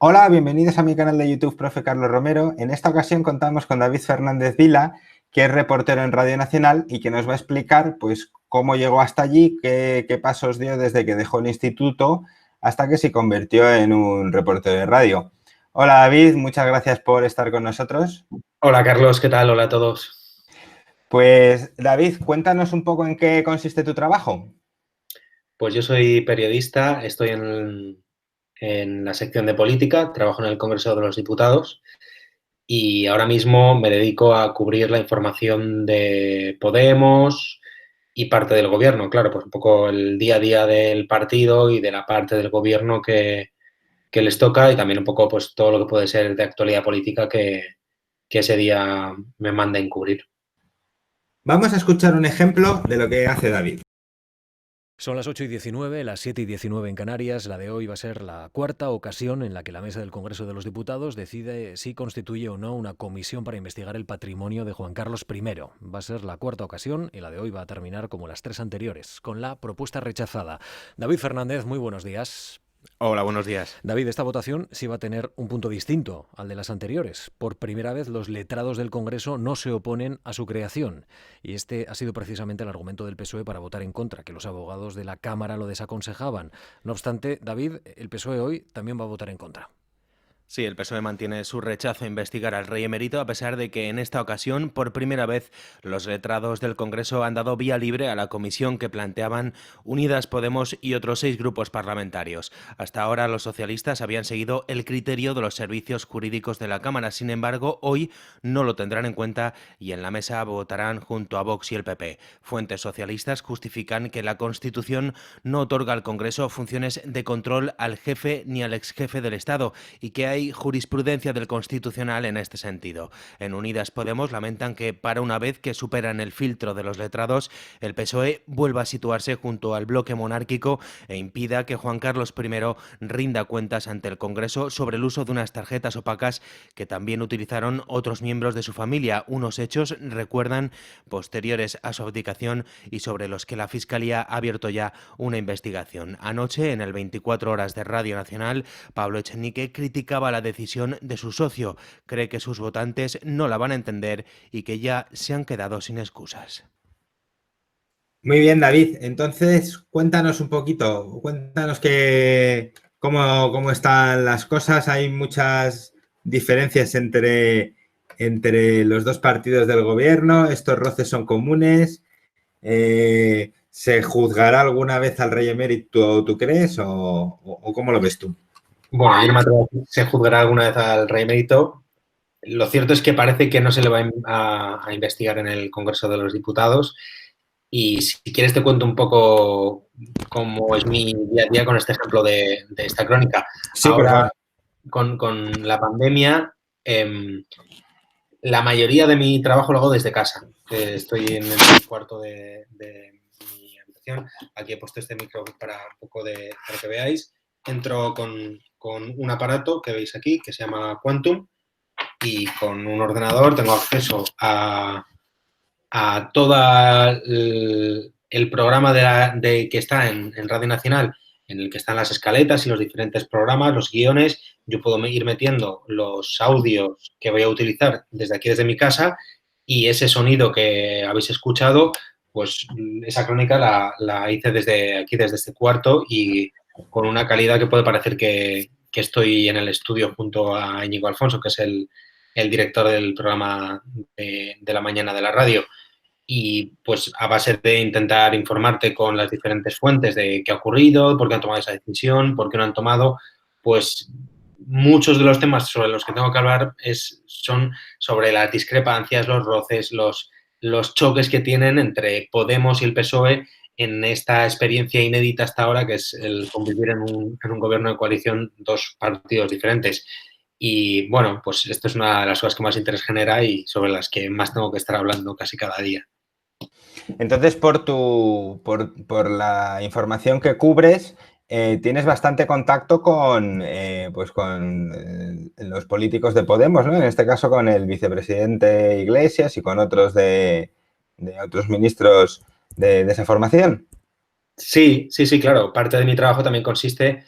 Hola, bienvenidos a mi canal de YouTube, Profe Carlos Romero. En esta ocasión contamos con David Fernández Vila, que es reportero en Radio Nacional y que nos va a explicar pues, cómo llegó hasta allí, qué pasos dio desde que dejó el instituto hasta que se convirtió en un reportero de radio. Hola David, muchas gracias por estar con nosotros. Hola Carlos, ¿qué tal? Hola a todos. Pues David, cuéntanos un poco en qué consiste tu trabajo. Pues yo soy periodista, estoy en la sección de política, trabajo en el Congreso de los Diputados y ahora mismo me dedico a cubrir la información de Podemos y parte del gobierno, claro, pues un poco el día a día del partido y de la parte del gobierno que les toca y también un poco pues todo lo que puede ser de actualidad política que ese día me manden cubrir. Vamos a escuchar un ejemplo de lo que hace David. Son las 8:19, las 7:19 en Canarias. La de hoy va a ser la cuarta ocasión en la que la Mesa del Congreso de los Diputados decide si constituye o no una comisión para investigar el patrimonio de Juan Carlos I. Va a ser la cuarta ocasión y la de hoy va a terminar como las tres anteriores, con la propuesta rechazada. David Fernández, muy buenos días. Hola, buenos días. David, esta votación sí va a tener un punto distinto al de las anteriores. Por primera vez, los letrados del Congreso no se oponen a su creación. Y este ha sido precisamente el argumento del PSOE para votar en contra, que los abogados de la Cámara lo desaconsejaban. No obstante, David, el PSOE hoy también va a votar en contra. Sí, el PSOE mantiene su rechazo a investigar al rey emérito, a pesar de que en esta ocasión, por primera vez, los letrados del Congreso han dado vía libre a la comisión que planteaban Unidas Podemos y otros 6 grupos parlamentarios. Hasta ahora los socialistas habían seguido el criterio de los servicios jurídicos de la Cámara. Sin embargo, hoy no lo tendrán en cuenta y en la mesa votarán junto a Vox y el PP. Fuentes socialistas justifican que la Constitución no otorga al Congreso funciones de control al jefe ni al exjefe del Estado y que hay jurisprudencia del Constitucional en este sentido. En Unidas Podemos lamentan que para una vez que superan el filtro de los letrados, el PSOE vuelva a situarse junto al bloque monárquico e impida que Juan Carlos I rinda cuentas ante el Congreso sobre el uso de unas tarjetas opacas que también utilizaron otros miembros de su familia, unos hechos, recuerdan, posteriores a su abdicación y sobre los que la Fiscalía ha abierto ya una investigación. Anoche, en el 24 Horas de Radio Nacional, Pablo Echenique criticaba la decisión de su socio. Cree que sus votantes no la van a entender y que ya se han quedado sin excusas. Muy bien, David. Entonces, cuéntanos un poquito, cómo están las cosas. Hay muchas diferencias entre los dos partidos del gobierno. Estos roces son comunes. ¿Se juzgará alguna vez al rey emérito, tú crees, o cómo lo ves tú? Bueno, yo no me atrevo a decir si se juzgará alguna vez al rey emérito. Lo cierto es que parece que no se le va a investigar en el Congreso de los Diputados. Y si quieres te cuento un poco cómo es mi día a día con este ejemplo de esta crónica. Sí, por Ahora, favor. con la pandemia, la mayoría de mi trabajo lo hago desde casa. Estoy en el cuarto de mi habitación. Aquí he puesto este micro para un poco para que veáis. Entro con un aparato que veis aquí, que se llama Quantum, y con un ordenador tengo acceso a todo el programa que está en Radio Nacional, en el que están las escaletas y los diferentes programas, los guiones. Yo puedo ir metiendo los audios que voy a utilizar desde aquí, desde mi casa, y ese sonido que habéis escuchado, pues esa crónica la hice desde aquí, desde este cuarto, y con una calidad que puede parecer que estoy en el estudio junto a Íñigo Alfonso, que es el director del programa de la mañana de la radio. Y pues a base de intentar informarte con las diferentes fuentes de qué ha ocurrido, por qué han tomado esa decisión, por qué no han tomado, pues muchos de los temas sobre los que tengo que hablar son sobre las discrepancias, los roces, los choques que tienen entre Podemos y el PSOE en esta experiencia inédita hasta ahora, que es el convivir en un gobierno de coalición, dos partidos diferentes. Y bueno, pues esto es una de las cosas que más interés genera y sobre las que más tengo que estar hablando casi cada día. Entonces, por la información que cubres, tienes bastante contacto con los políticos de Podemos, ¿no? En este caso con el vicepresidente Iglesias y con otros de otros ministros de esa formación. Sí, claro. Parte de mi trabajo también consiste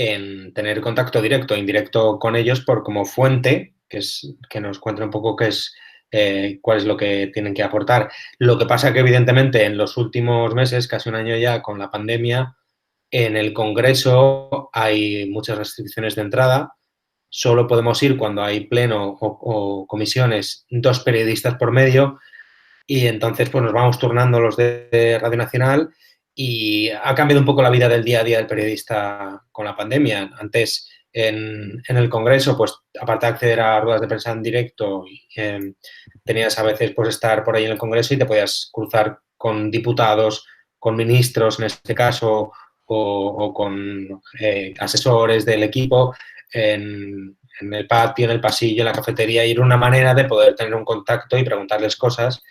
en tener contacto directo e indirecto con ellos por como fuente, que nos cuenten un poco cuál es lo que tienen que aportar. Lo que pasa que, evidentemente, en los últimos meses, casi un año ya, con la pandemia, en el Congreso hay muchas restricciones de entrada. Solo podemos ir cuando hay pleno o comisiones 2 periodistas por medio, y entonces pues nos vamos turnando los de Radio Nacional, y ha cambiado un poco la vida del día a día del periodista con la pandemia. Antes, en el Congreso, pues aparte de acceder a ruedas de prensa en directo, tenías a veces pues estar por ahí en el Congreso y te podías cruzar con diputados, con ministros en este caso, o con asesores del equipo en el patio, en el pasillo, en la cafetería, y era una manera de poder tener un contacto y preguntarles cosas.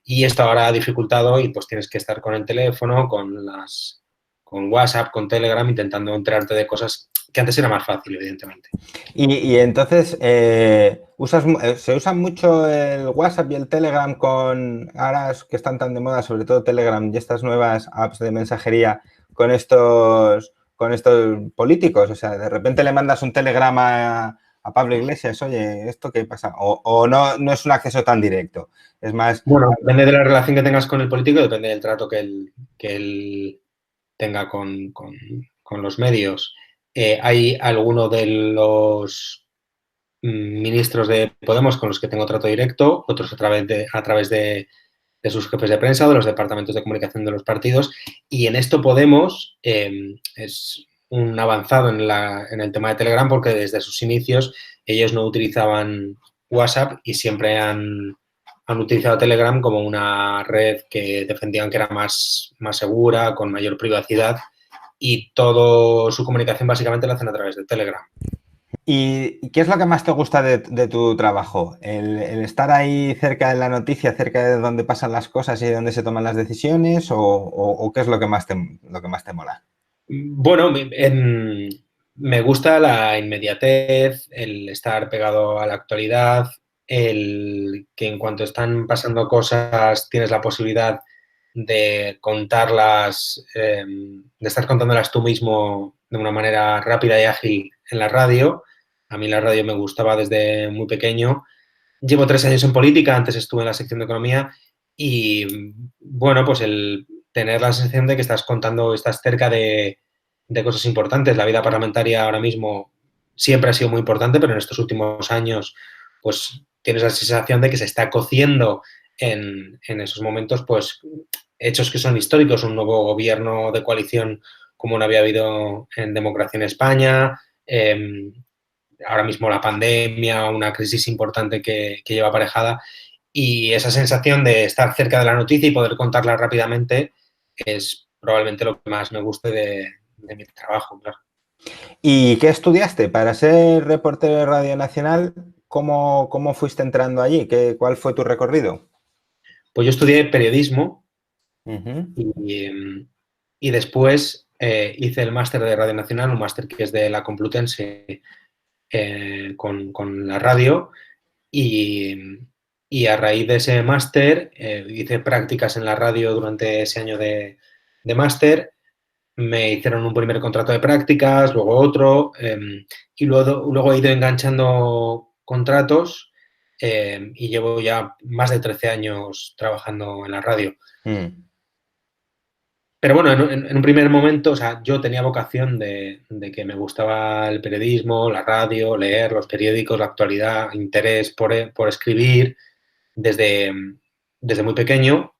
Y esto ahora ha dificultado, y pues tienes que estar con el teléfono, con WhatsApp, con Telegram, intentando enterarte de cosas que antes era más fácil, evidentemente. Y entonces, ¿se usa mucho el WhatsApp y el Telegram ahora que están tan de moda, sobre todo Telegram y estas nuevas apps de mensajería, con estos políticos? O sea, de repente le mandas un telegrama a Pablo Iglesias, oye, ¿esto qué pasa? O no es un acceso tan directo. Es más... Bueno, depende de la relación que tengas con el político, depende del trato que él tenga con los medios. Hay alguno de los ministros de Podemos con los que tengo trato directo, otros a través de sus jefes de prensa o de los departamentos de comunicación de los partidos. Y en esto Podemos es un avanzado en el tema de Telegram, porque desde sus inicios ellos no utilizaban WhatsApp y siempre han utilizado Telegram como una red que defendían que era más segura, con mayor privacidad, y toda su comunicación básicamente la hacen a través de Telegram. ¿Y qué es lo que más te gusta de tu trabajo? ¿El estar ahí cerca de la noticia, cerca de donde pasan las cosas y de donde se toman las decisiones? ¿O qué es lo que más te mola? Bueno, me gusta la inmediatez, el estar pegado a la actualidad, el que en cuanto están pasando cosas tienes la posibilidad de contarlas, de estar contándolas tú mismo de una manera rápida y ágil en la radio. A mí la radio me gustaba desde muy pequeño. Llevo 3 años en política, antes estuve en la sección de economía, y bueno, pues el tener la sensación de que estás cerca de cosas importantes. La vida parlamentaria ahora mismo siempre ha sido muy importante, pero en estos últimos años pues tienes la sensación de que se está cociendo en esos momentos pues hechos que son históricos, un nuevo gobierno de coalición como no había habido en democracia en España, ahora mismo la pandemia, una crisis importante que lleva aparejada, y esa sensación de estar cerca de la noticia y poder contarla rápidamente es probablemente lo que más me guste de mi trabajo, claro. ¿Y qué estudiaste? Para ser reportero de Radio Nacional, ¿cómo fuiste entrando allí? ¿Cuál fue tu recorrido? Pues yo estudié periodismo. Uh-huh. Y después hice el máster de Radio Nacional, un máster que es de la Complutense, con la radio, y a raíz de ese máster hice prácticas en la radio durante ese año de máster. Me hicieron un primer contrato de prácticas, luego otro, y luego he ido enganchando contratos, y llevo ya más de 13 años trabajando en la radio. Pero bueno, en un primer momento, o sea, yo tenía vocación de que me gustaba el periodismo, la radio, leer los periódicos, la actualidad, interés por escribir desde muy pequeño,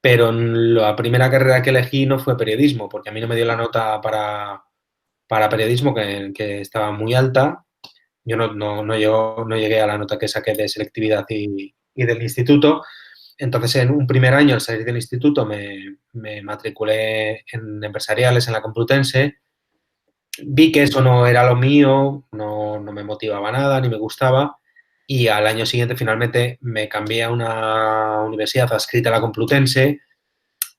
pero la primera carrera que elegí no fue periodismo, porque a mí no me dio la nota para periodismo, que estaba muy alta. Yo no llegué a la nota que saqué de selectividad y del instituto. Entonces, en un primer año, al salir del instituto, me matriculé en empresariales en la Complutense. Vi que eso no era lo mío, no me motivaba nada, ni me gustaba. Y al año siguiente, finalmente, me cambié a una universidad adscrita a la Complutense,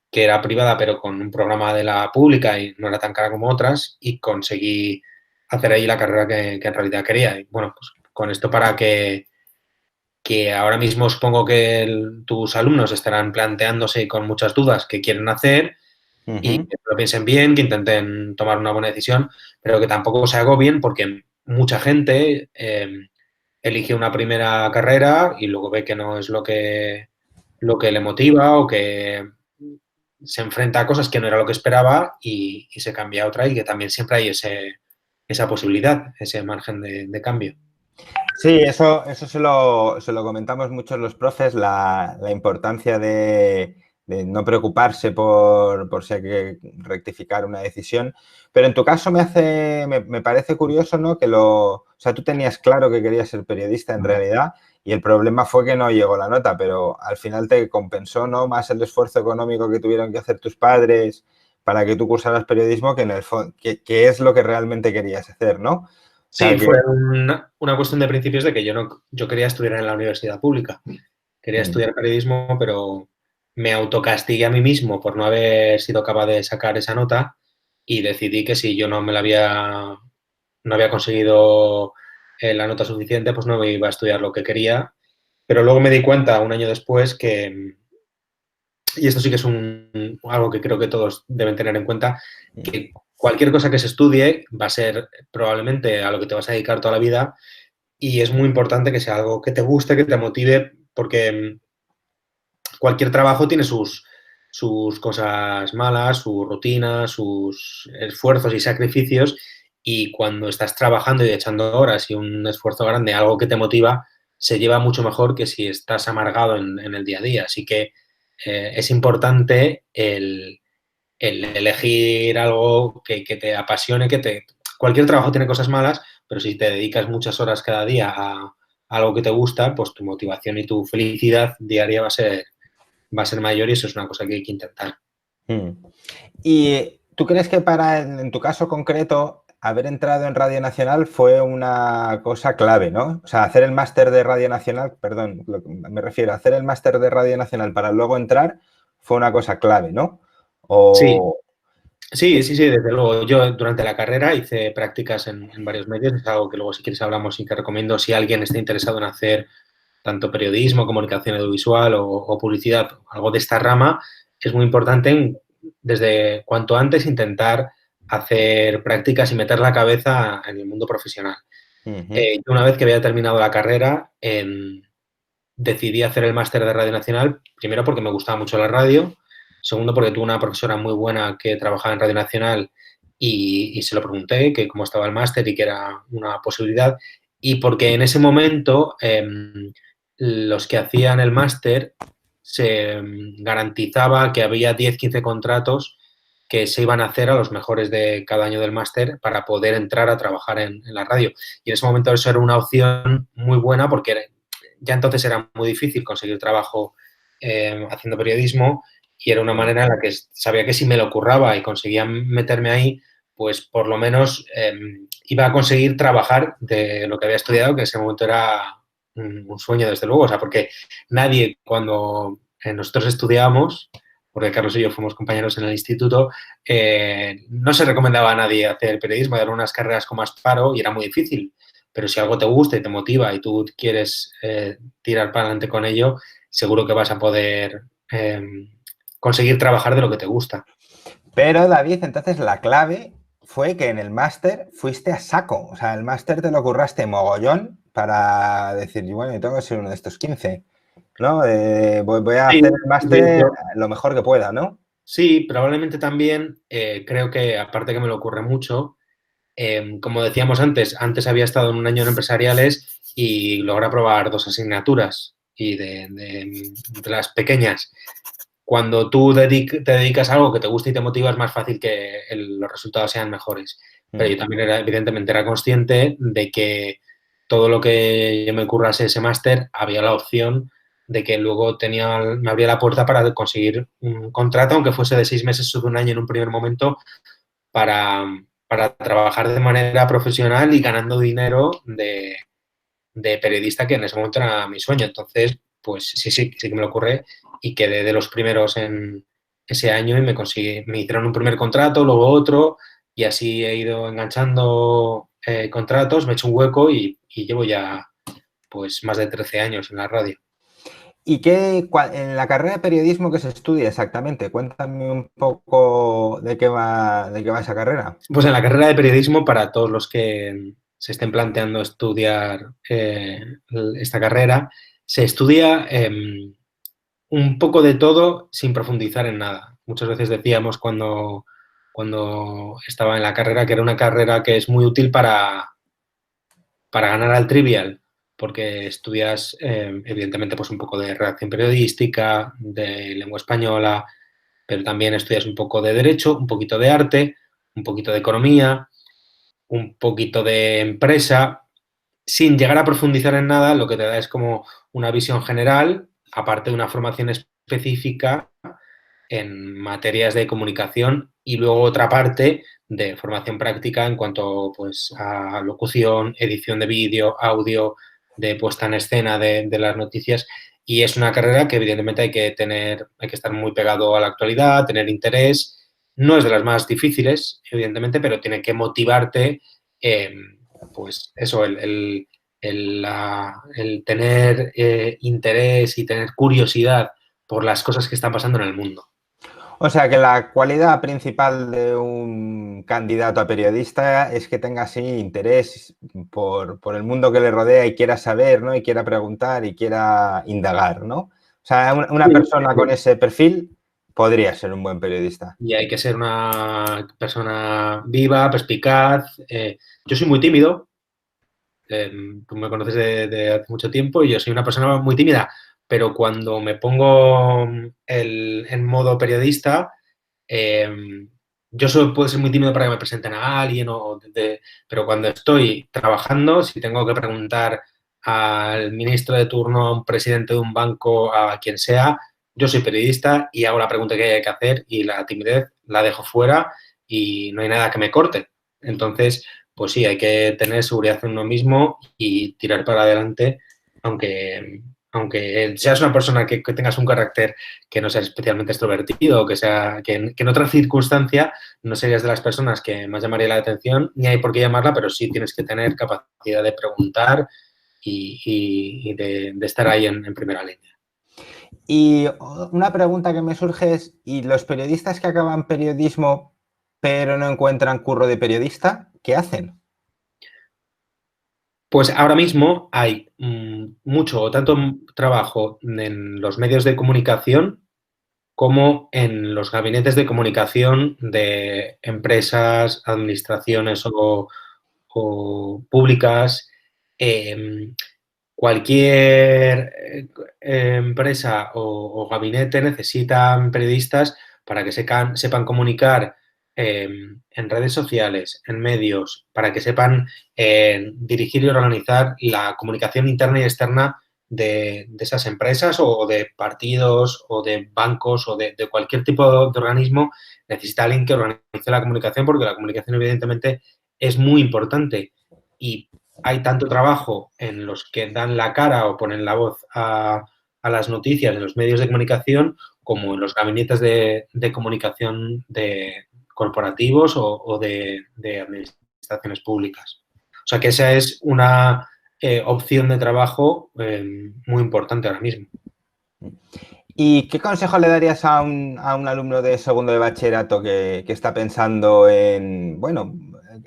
que era privada, pero con un programa de la pública y no era tan cara como otras, y conseguí hacer ahí la carrera que en realidad quería. Y bueno, pues con esto para que ahora mismo supongo que tus alumnos estarán planteándose con muchas dudas qué quieren hacer, y que lo piensen bien, que intenten tomar una buena decisión, pero que tampoco se agobien porque mucha gente elige una primera carrera y luego ve que no es lo que le motiva o que se enfrenta a cosas que no era lo que esperaba y se cambia a otra y que también siempre hay esa posibilidad, ese margen de cambio. Sí, eso se lo comentamos muchos los profes, la importancia de no preocuparse por si hay que rectificar una decisión. Pero en tu caso me parece curioso, ¿no? O sea, tú tenías claro que querías ser periodista en realidad y el problema fue que no llegó la nota, pero al final te compensó, ¿no? Más el esfuerzo económico que tuvieron que hacer tus padres para que tú cursaras periodismo que en el que es lo que realmente querías hacer, ¿no? O sea, Sí, fue una cuestión de principios de que yo quería estudiar en la universidad pública. Quería estudiar periodismo, pero me autocastigué a mí mismo por no haber sido capaz de sacar esa nota y decidí que si yo no había conseguido la nota suficiente, pues no me iba a estudiar lo que quería. Pero luego me di cuenta, un año después, y esto sí que es algo que creo que todos deben tener en cuenta, que cualquier cosa que se estudie va a ser probablemente a lo que te vas a dedicar toda la vida y es muy importante que sea algo que te guste, que te motive, porque cualquier trabajo tiene sus cosas malas, su rutina, sus esfuerzos y sacrificios y cuando estás trabajando y echando horas y un esfuerzo grande, algo que te motiva, se lleva mucho mejor que si estás amargado en el día a día. Así que es importante el elegir algo que te apasione, cualquier trabajo tiene cosas malas, pero si te dedicas muchas horas cada día a algo que te gusta, pues tu motivación y tu felicidad diaria va a ser mayor y eso es una cosa que hay que intentar. ¿Y tú crees que en tu caso concreto, haber entrado en Radio Nacional fue una cosa clave, ¿no? O sea, hacer el máster de Radio Nacional, perdón, me refiero a hacer el máster de Radio Nacional para luego entrar fue una cosa clave, ¿no? Sí, desde luego. Yo durante la carrera hice prácticas en varios medios, es algo que luego si quieres hablamos y que recomiendo si alguien está interesado en hacer tanto periodismo, comunicación audiovisual o publicidad, algo de esta rama, es muy importante desde cuanto antes intentar hacer prácticas y meter la cabeza en el mundo profesional. Yo una vez que había terminado la carrera, decidí hacer el máster de Radio Nacional, primero porque me gustaba mucho la radio, segundo porque tuve una profesora muy buena que trabajaba en Radio Nacional y se lo pregunté que cómo estaba el máster y que era una posibilidad, y porque en ese momento los que hacían el máster se garantizaba que había 10, 15 contratos que se iban a hacer a los mejores de cada año del máster para poder entrar a trabajar en la radio. Y en ese momento eso era una opción muy buena porque ya entonces era muy difícil conseguir trabajo haciendo periodismo y era una manera en la que sabía que si me lo curraba y conseguía meterme ahí, pues por lo menos iba a conseguir trabajar de lo que había estudiado, que en ese momento era un sueño, desde luego. O sea, porque nadie cuando nosotros estudiábamos, porque Carlos y yo fuimos compañeros en el instituto, no se recomendaba a nadie hacer periodismo, eran unas carreras con más paro y era muy difícil. Pero si algo te gusta y te motiva y tú quieres tirar para adelante con ello, seguro que vas a poder conseguir trabajar de lo que te gusta. Pero, David, entonces la clave fue que en el máster fuiste a saco. O sea, el máster te lo curraste mogollón para decir, bueno, yo tengo que ser uno de estos 15, ¿no? Voy a hacer el máster lo mejor que pueda, ¿no? Sí, probablemente también creo que, aparte que me lo ocurre mucho, como decíamos antes había estado en un año en empresariales y logré aprobar 2 asignaturas y de las pequeñas. Cuando tú te dedicas a algo que te gusta y te motiva, es más fácil que los resultados sean mejores. Pero yo también evidentemente era consciente de que todo lo que yo me currase ese máster, había la opción de que luego me abría la puerta para conseguir un contrato, aunque fuese de 6 meses o de un año en un primer momento, para trabajar de manera profesional y ganando dinero de periodista, que en ese momento era mi sueño. Entonces, pues sí que me lo ocurre y quedé de los primeros en ese año y me hicieron un primer contrato, luego otro y así he ido enganchando contratos, me he hecho un hueco y llevo ya pues más de 13 años en la radio. ¿Y en la carrera de periodismo qué se estudia exactamente? Cuéntame un poco de qué va esa carrera. Pues en la carrera de periodismo, para todos los que se estén planteando estudiar esta carrera, se estudia un poco de todo sin profundizar en nada. Muchas veces decíamos cuando estaba en la carrera que era una carrera que es muy útil para ganar al trivial, porque estudias evidentemente pues un poco de redacción periodística, de lengua española, pero también estudias un poco de derecho, un poquito de arte, un poquito de economía, un poquito de empresa, sin llegar a profundizar en nada. Lo que te da es como una visión general, aparte de una formación específica en materias de comunicación y luego otra parte de formación práctica en cuanto pues, a locución, edición de vídeo, audio, de puesta en escena de las noticias. Y es una carrera que evidentemente hay que estar muy pegado a la actualidad, tener interés. No es de las más difíciles, evidentemente, pero tiene que motivarte, pues eso, el tener interés y tener curiosidad por las cosas que están pasando en el mundo. O sea que la cualidad principal de un candidato a periodista es que tenga así interés por el mundo que le rodea y quiera saber, ¿no? Y quiera preguntar y quiera indagar, ¿no? O sea, una persona con ese perfil podría ser un buen periodista. Y hay que ser una persona viva, perspicaz. Yo soy muy tímido, tú me conoces de hace mucho tiempo y yo soy una persona muy tímida, pero cuando me pongo en modo periodista, yo solo puedo ser muy tímido para que me presenten a alguien, pero cuando estoy trabajando, si tengo que preguntar al ministro de turno, a un presidente de un banco, a quien sea, yo soy periodista y hago la pregunta que hay que hacer y la timidez la dejo fuera y no hay nada que me corte. Entonces, pues sí, hay que tener seguridad en uno mismo y tirar para adelante, aunque seas una persona que tengas un carácter que no sea especialmente extrovertido, o que en otra circunstancia no serías de las personas que más llamaría la atención, ni hay por qué llamarla, pero sí tienes que tener capacidad de preguntar y de estar ahí en primera línea. Y una pregunta que me surge es, ¿y los periodistas que acaban periodismo pero no encuentran curro de periodista, qué hacen? Pues ahora mismo hay mucho, tanto trabajo en los medios de comunicación como en los gabinetes de comunicación de empresas, administraciones o públicas. Eh, Cualquier empresa o gabinete necesitan periodistas para que sepan comunicar en redes sociales, en medios, para que sepan dirigir y organizar la comunicación interna y externa de esas empresas o de partidos o de bancos o de cualquier tipo de organismo. Necesita alguien que organice la comunicación, porque la comunicación evidentemente es muy importante y hay tanto trabajo en los que dan la cara o ponen la voz a las noticias en los medios de comunicación como en los gabinetes de comunicación de corporativos o de administraciones públicas. O sea que esa es una opción de trabajo muy importante ahora mismo. ¿Y qué consejo le darías a un alumno de segundo de bachillerato que está pensando en, bueno,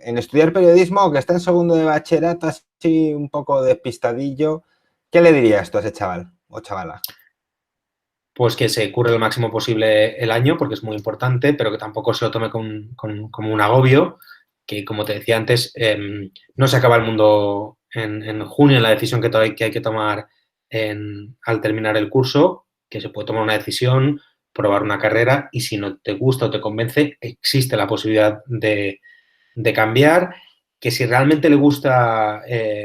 en estudiar periodismo o que está en segundo de bachillerato así un poco despistadillo? ¿Qué le dirías tú a ese chaval o chavala? Pues que se curre lo máximo posible el año, porque es muy importante, pero que tampoco se lo tome como un agobio, que como te decía antes, no se acaba el mundo en junio en la decisión que hay que tomar al terminar el curso, que se puede tomar una decisión, probar una carrera y si no te gusta o te convence, existe la posibilidad de cambiar, que si realmente le gusta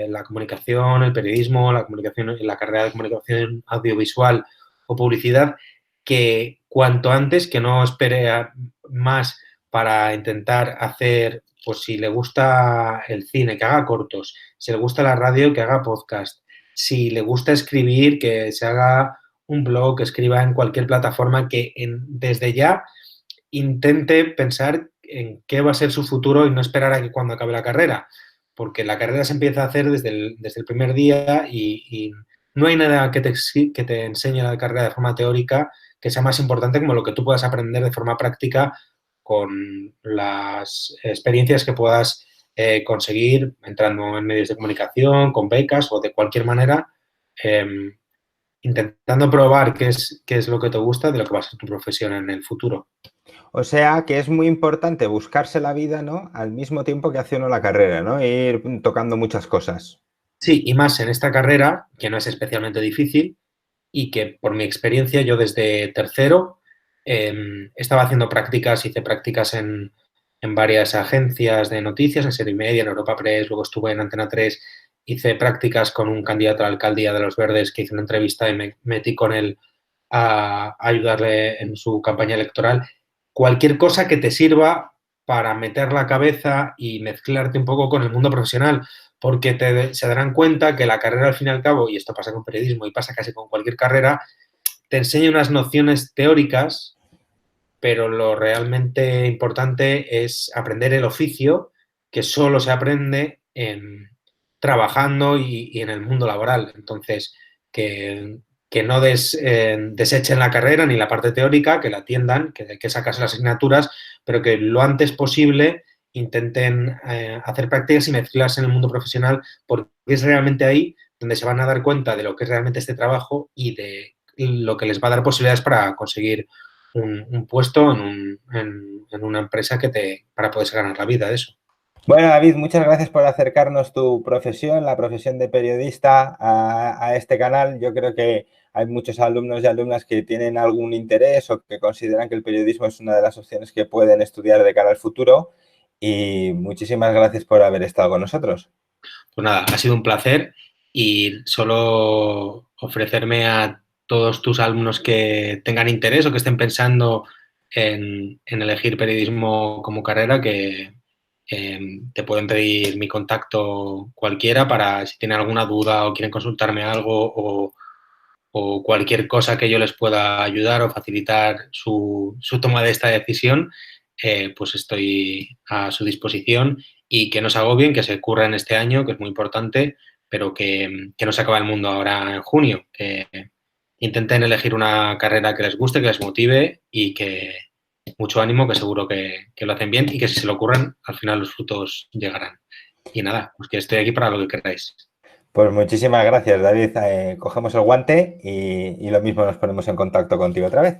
la comunicación, el periodismo, la comunicación, la carrera de comunicación audiovisual o publicidad, que cuanto antes, que no espere más para intentar hacer, pues si le gusta el cine, que haga cortos, si le gusta la radio, que haga podcast, si le gusta escribir, que se haga un blog, que escriba en cualquier plataforma, que desde ya intente pensar en qué va a ser su futuro y no esperar a que cuando acabe la carrera, porque la carrera se empieza a hacer desde el primer día y no hay nada que te enseñe la carrera de forma teórica que sea más importante como lo que tú puedas aprender de forma práctica con las experiencias que puedas conseguir entrando en medios de comunicación, con becas o de cualquier manera, intentando probar qué es lo que te gusta de lo que va a ser tu profesión en el futuro. O sea que es muy importante buscarse la vida, ¿no? Al mismo tiempo que hace uno la carrera, ¿no? Ir tocando muchas cosas. Sí, y más en esta carrera, que no es especialmente difícil y que por mi experiencia yo desde tercero estaba haciendo prácticas, hice prácticas en varias agencias de noticias, en Serie Media, en Europa Press, luego estuve en Antena 3, hice prácticas con un candidato a la alcaldía de Los Verdes que hice una entrevista y me metí con él a ayudarle en su campaña electoral. Cualquier cosa que te sirva para meter la cabeza y mezclarte un poco con el mundo profesional, porque se darán cuenta que la carrera al fin y al cabo, y esto pasa con periodismo y pasa casi con cualquier carrera, te enseña unas nociones teóricas, pero lo realmente importante es aprender el oficio, que solo se aprende trabajando y en el mundo laboral. Entonces, que no desechen la carrera ni la parte teórica, que la atiendan, que hay que sacarse las asignaturas, pero que lo antes posible intenten hacer prácticas y mezclarse en el mundo profesional, porque es realmente ahí donde se van a dar cuenta de lo que es realmente este trabajo y de lo que les va a dar posibilidades para conseguir un puesto en una empresa para poderse ganar la vida de eso. Bueno, David, muchas gracias por acercarnos tu profesión, la profesión de periodista, a este canal. Yo creo que hay muchos alumnos y alumnas que tienen algún interés o que consideran que el periodismo es una de las opciones que pueden estudiar de cara al futuro. Y muchísimas gracias por haber estado con nosotros. Pues nada, ha sido un placer y solo ofrecerme a todos tus alumnos que tengan interés o que estén pensando en elegir periodismo como carrera, que te pueden pedir mi contacto cualquiera para si tienen alguna duda o quieren consultarme algo o cualquier cosa que yo les pueda ayudar o facilitar su toma de esta decisión, pues estoy a su disposición y que no se agobien, que se curren este año, que es muy importante, pero que no se acaba el mundo ahora en junio, que intenten elegir una carrera que les guste, que les motive y que mucho ánimo, que seguro que lo hacen bien y que si se lo ocurren, al final los frutos llegarán. Y nada, pues que estoy aquí para lo que queráis. Pues muchísimas gracias, David. Cogemos el guante y lo mismo nos ponemos en contacto contigo otra vez.